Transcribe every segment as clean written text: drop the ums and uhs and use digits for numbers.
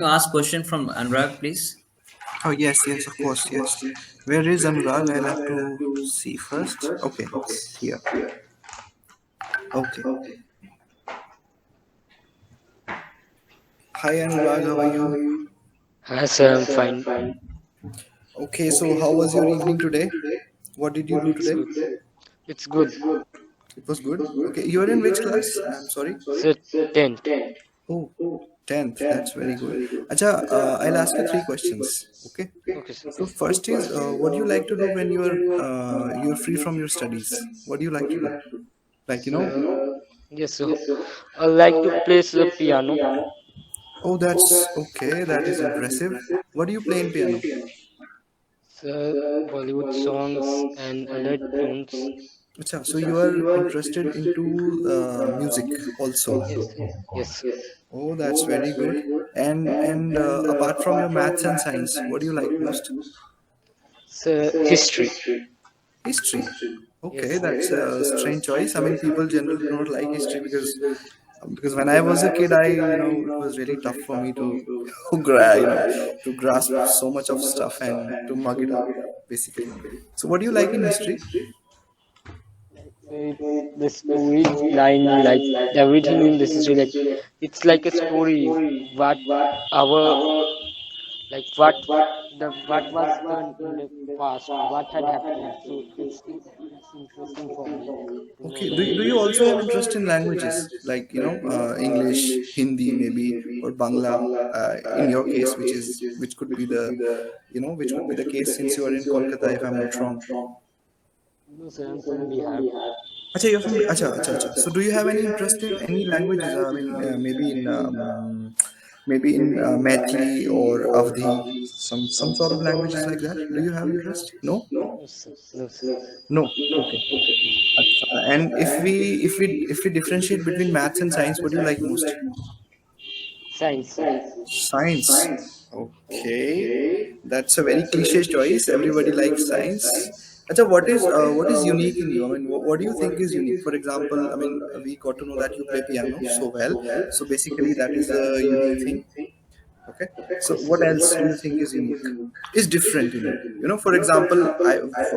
You ask question from Anurag, please. Oh, yes, yes, of course, yes. Where is Anurag? I'll have to see first. Okay, it's here. Okay. Hi, Anurag, how are you? Hi, sir, I'm fine. Okay, so how was your evening today? What did you do It's today? good. It's good. It was good. Okay, you're in which class? I'm sorry. Sir, 10th. Oh, 10th. That's very good. Acha, I'll ask you three questions. Okay. Okay, sir. So first is, what do you like to do when you're free from your studies? What do you like to do? Like, Yes, sir. I like to play the piano. oh, that's okay. That is impressive. What do you play in piano? Sir, Bollywood songs and other tunes. Acha, so you are interested into music also. Yes, sir. Yes, sir. Oh, that's very good. And apart from your maths and science, what do you like most? Sir, history. History. Okay, Yes. that's a strange choice. I mean, people generally do not like history because when I was a kid, it was really tough for me to to grasp so much of stuff and to mug it up, basically. So, what do you like in history? So it's the story line, like everything in this history, like it's like a story. What our what was done in the past, what had happened. So it's interesting for me to know Okay. that. Do you also have interest in languages like English, Hindi, maybe, or Bangla? In your case, which could be the which could be the case since you are in Kolkata, if I'm not wrong. No, sir, I'm from Bihar. Acha, you're from Acha, Acha, Acha. So, do you have any interest in any languages? I mean, maybe in Maithili or Avdi, some sort of languages like that. Do you have interest? No, No, sir. No, sir. no. Okay. And if we differentiate between maths and science, what do you like most? Science, sir. Science. Okay, that's a very cliche choice. Everybody likes science. Acha, what is unique in you? I mean, what do you think is unique? For example, I mean, we got to know that you play piano so well. So basically, that is a unique thing. Okay, so Yes, what sir. else do you think is unique, is different in you? For example,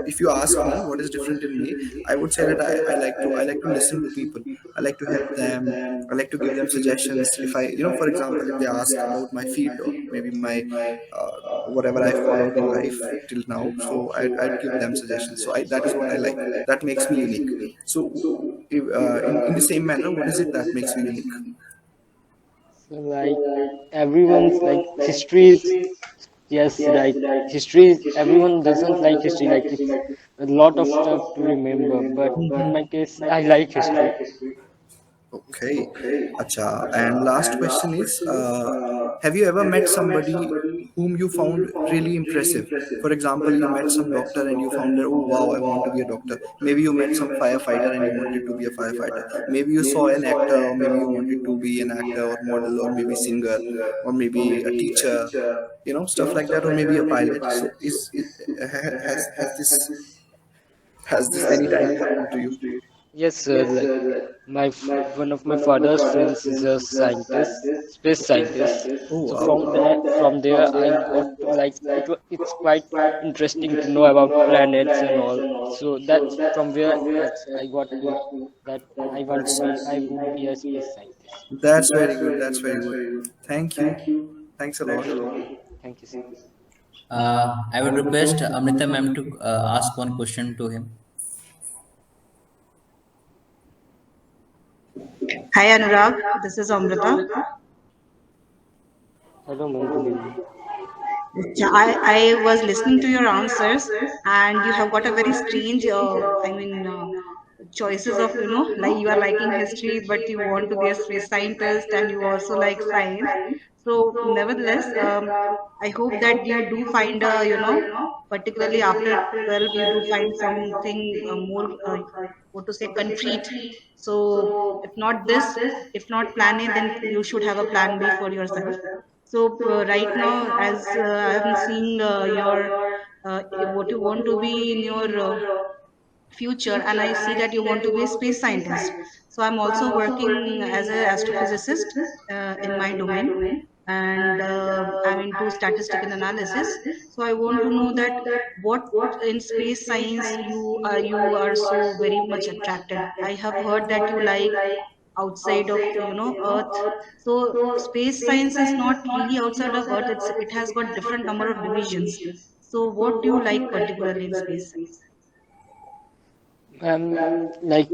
if you ask me what is different in me, I would say that I like to listen to people. I like to help them. I like to give them suggestions. If I for example, if they ask about my field or maybe my whatever I followed in life till now, so I'd give them suggestions. So that is what I like. That makes me unique. So in the same manner, what is it that makes you unique? So like everyone's like history is, yes, like history is, everyone doesn't like history, like it's a lot of stuff to remember, but in my case I like history. Okay, acha. And last question is, have you ever met somebody whom you found really impressive? For example, you met some doctor and you found that, oh wow, I want to be a doctor. Maybe you met some firefighter and you wanted to be a firefighter. Maybe you saw an actor, or maybe you wanted to be an actor or model, or maybe singer, or maybe a teacher. Stuff like that, or maybe a pilot. So, has this any time happened to you? Yes, sir, like one of my father's friends is a scientist, space scientist. Oh So wow. from there I got to like it's quite interesting to know about planets and all. So that's from where that's I got to that I would be a space scientist. That's very good. That's very good. Thank you. Thanks a lot. Thank you, sir. I would request Amrita ma'am to ask one question to him. Hi Anurag, this is Amrita. Hello, ma'am. Good evening. Yeah, I was listening to your answers, and you have got a very strange, choices of, like you are liking history, but you want to be a space scientist, and you also like science. So, nevertheless, I hope that you do find particularly after 12, you do find something more, what to say, concrete. So, if not this, if not plan A, then you should have a plan B for yourself. So right now, as I am seeing your what you want to be in your future, and I see that you want to be a space scientist. So I'm also working as an astrophysicist in my domain. and I'm into statistical analysis. So I want to know that what in space science you are so very much attracted. I have heard that you like outside of Earth. So space science is not really outside of Earth. It has got different number of divisions. So what do you like particularly in space science? Like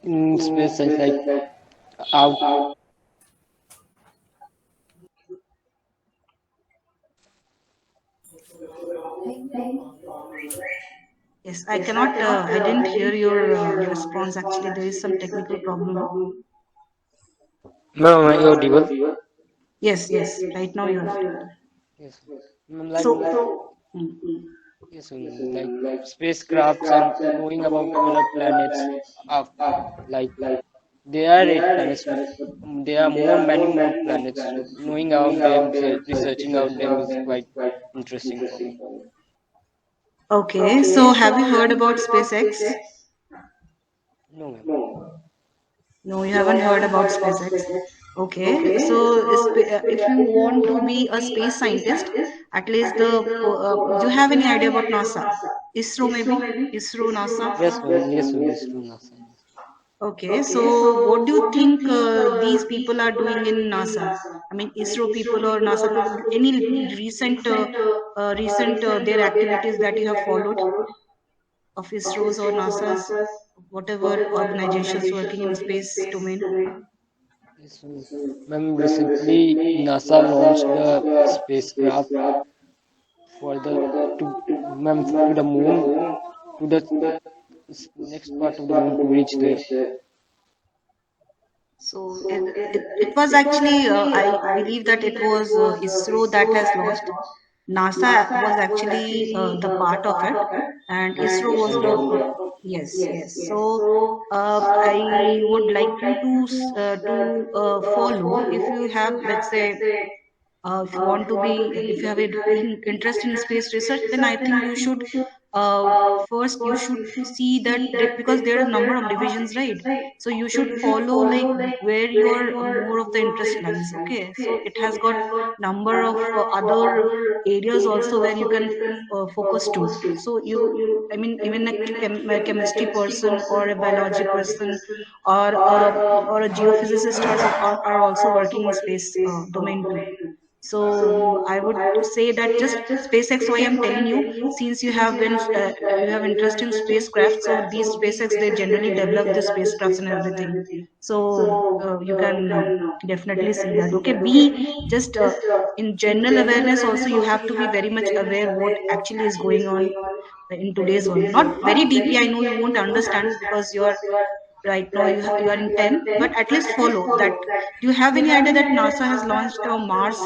in space science, like out. Yes, I cannot. I didn't hear your response. Actually, there is some technical problem. No, you're audible. Yes, yes. Right now you are audible. Yes. Like So, mm, yes, like spacecrafts and knowing about other planets. Of like there are 8 planets, but there are many more planets. So knowing about them, researching about them is quite interesting for me. okay. So, have you heard about SpaceX? No, ma'am. No, you haven't heard about SpaceX. Okay. So, if you want to be a space scientist, at least do you have any idea about NASA? ISRO maybe? ISRO, NASA? Yes, ma'am. Yes, ma'am. It's true, NASA. Okay, so what do you think these people are doing in NASA? I mean, ISRO people or NASA people? Any recent their activities that you have followed of ISRO's or NASA's, whatever organizations working in space domain? Yes, ma'am. Recently, NASA launched the spacecraft for the to ma'am to the moon to the next part of the moon to reach there. So it was actually, I believe that it was ISRO that has launched. NASA was actually the part of it, and ISRO Yes, was ma'am. the, yes, yes. So I would like you to follow, if you have, let's say, if you want to be, if you have an interest in space research, then I think you should uh, first you should see that because there are a number of divisions, right? So you should follow like where your more of the interest lies. Okay, so it has got number of other areas also where you can focus to. So I mean, even a chemistry person or a biology person or a geophysicist are also working in space domain too. So I would say that just SpaceX, why I'm telling you, since you have interest in spacecraft, so these SpaceX, they generally develop the spacecrafts and everything. So you can definitely see that. Okay, just in general awareness also, you have to be very much aware what actually is going on in today's world. Not very deeply, I know you won't understand because you're right now you are in 10, but at least follow that. Do you have any idea that NASA has launched a Mars,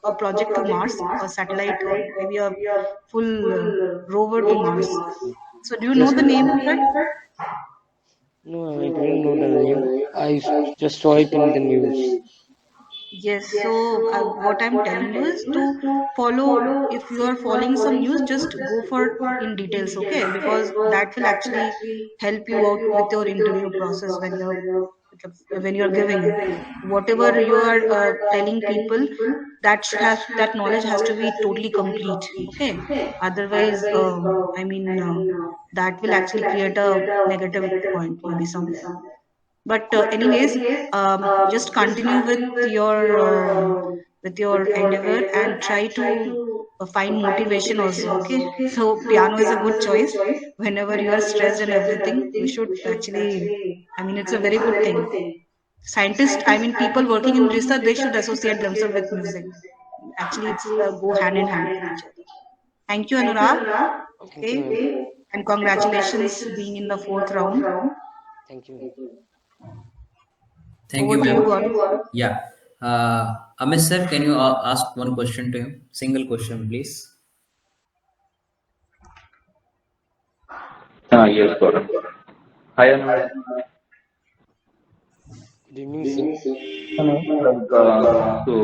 a project to Mars, a satellite, or maybe a full rover to Mars? So do you know Yes, the ma'am. name of it? No, I didn't know the name. I just saw it in the news. Yes, so what I'm telling you is to follow. If you are following some news, just go for in details, okay? Because that will actually help you out with your interview process when you're giving it. Whatever you are telling people, that knowledge has to be totally complete, okay? Otherwise, I mean, that will actually create a negative point maybe somewhere. But anyways, just continue with your endeavor and try to find motivation also. Okay, so piano is a good choice. Whenever you are stressed and everything, you should actually, I mean, it's a very good thing. Scientists, I mean, people working in research, they should associate themselves with music. Actually, it's go hand in hand with each other. Thank you, Anurag. Thank you, Okay, ma'am. and congratulations being in the fourth round. Thank you, ma'am. Thank Over you, to you, ma'am. Gaurav. Yeah. Amit sir, can you ask one question to him? Single question, please. Yes, Gaurav. Hi, Anurag. Good evening, sir. So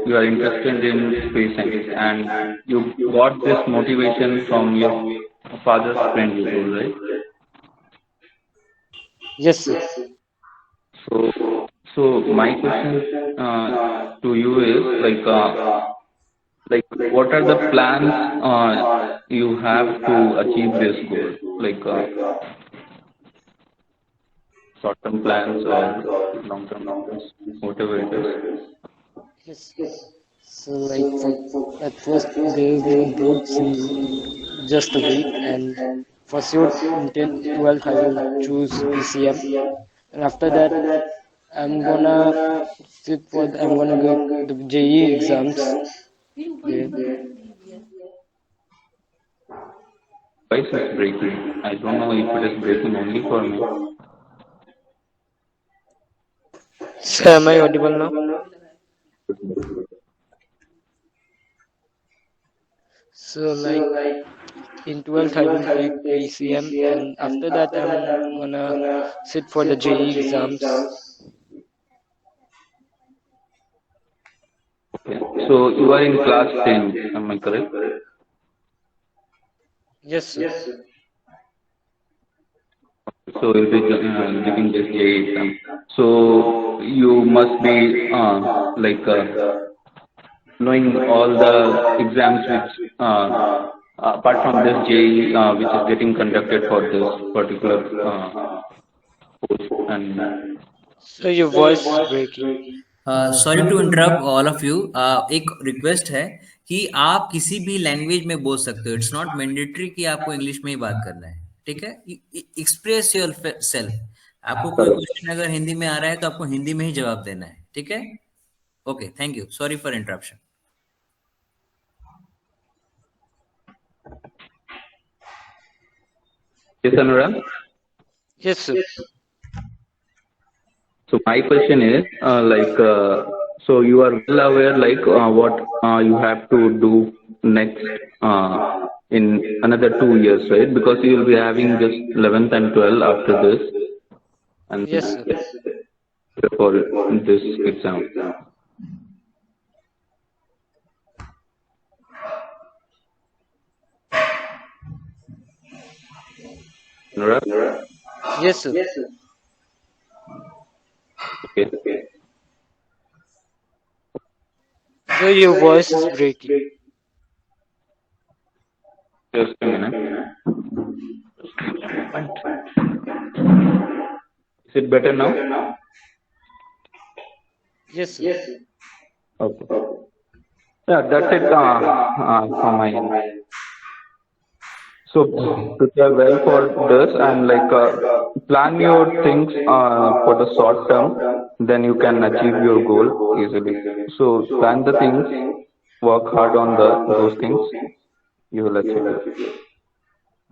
you are interested in space science, and you got this motivation from your father's friend, you told, right? Yes, sir. So, So my question to you is like what are the plans you have to achieve this goal? Like short-term plans or long-term plans, whatever it is. Yes. So like at first there is no boards in just a week, and for sure in 10th, 12th I will choose PCM, and after that I'm gonna get the JE exams there. Voice is breaking. I don't know if it is breaking only for me. So am I audible now? So like in 12th I will take PCM, and after that I'm gonna sit for the JE exams. Okay. So you are in class 10, am I correct? Yes, sir. So you'll be giving this JE exam. So you must be knowing all the exams which apart from this JE which is getting conducted for this particular course and So your voice is breaking. Sorry to interrupt all of you. एक request है कि आप किसी भी language में बोल सकते हो। इट्स नॉट मैंडेटरी कि आपको इंग्लिश में ही बात करना है, ठीक है? Express your self. आपको कोई क्वेश्चन अगर हिंदी में आ रहा है तो आपको हिंदी में ही जवाब देना है, ठीक है? Okay, thank you, sorry for interruption. yes, Anurag. Yes, sir. So my question is so you are well aware what you have to do next in another 2 years, right? Because you will be having just 11th and 12th after this, and Yes, sir. for this exam. Anurag? Yes, sir. Okay. So your voice is breaking. Just a minute. Is it better now? Yes, sir. Okay. Yeah, that's it from my end. So prepare well for this and plan your things for the short term, then you can achieve your goal easily. So plan the things, work hard on those things, you will achieve it.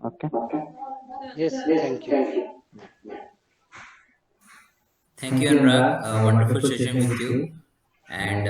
Okay. Yes, thank you. Thank you, Anurag. Wonderful session with you. And